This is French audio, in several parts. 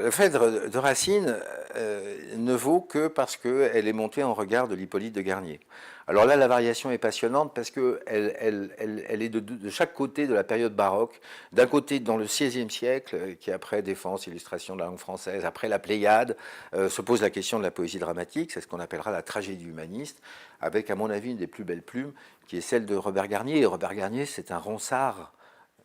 Le fait de Racine ne vaut que parce qu'elle est montée en regard de l'Hippolyte de Garnier. Alors là, la variation est passionnante parce qu'elle elle est de chaque côté de la période baroque. D'un côté, dans le XVIe siècle, qui après défense, illustration de la langue française, après la Pléiade, se pose la question de la poésie dramatique, c'est ce qu'on appellera la tragédie humaniste, avec, à mon avis, une des plus belles plumes, qui est celle de Robert Garnier. Et Robert Garnier, c'est un ronsard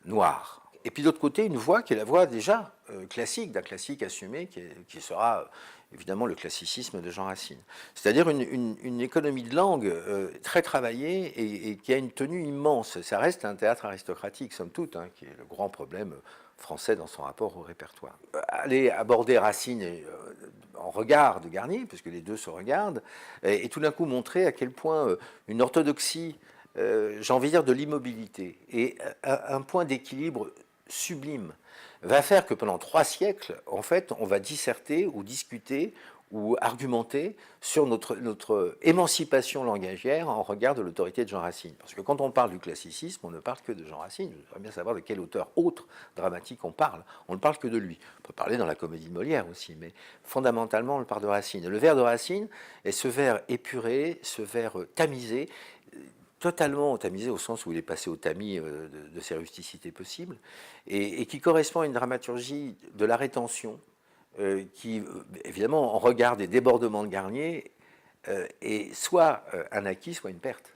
noir. Et puis d'autre côté, une voix qui est la voix déjà classique, d'un classique assumé, qui sera évidemment le classicisme de Jean Racine. C'est-à-dire une économie de langue très travaillée et qui a une tenue immense. Ça reste un théâtre aristocratique, somme toute, hein, qui est le grand problème français dans son rapport au répertoire. Aller aborder Racine en regard de Garnier, puisque les deux se regardent, et tout d'un coup montrer à quel point une orthodoxie, j'ai envie de dire de l'immobilité, et un point d'équilibre sublime, va faire que pendant 3 siècles, en fait, on va disserter ou discuter ou argumenter sur notre émancipation langagière en regard de l'autorité de Jean Racine. Parce que quand on parle du classicisme, on ne parle que de Jean Racine. Je voudrais bien savoir de quel auteur autre dramatique on parle. On ne parle que de lui. On peut parler dans la comédie de Molière aussi, mais fondamentalement, on parle de Racine. Et le vers de Racine est ce vers épuré, ce vers tamisé, totalement tamisé au sens où il est passé au tamis de ses rusticités possibles, et qui correspond à une dramaturgie de la rétention, qui, évidemment, en regard des débordements de Garnier, est soit un acquis, soit une perte.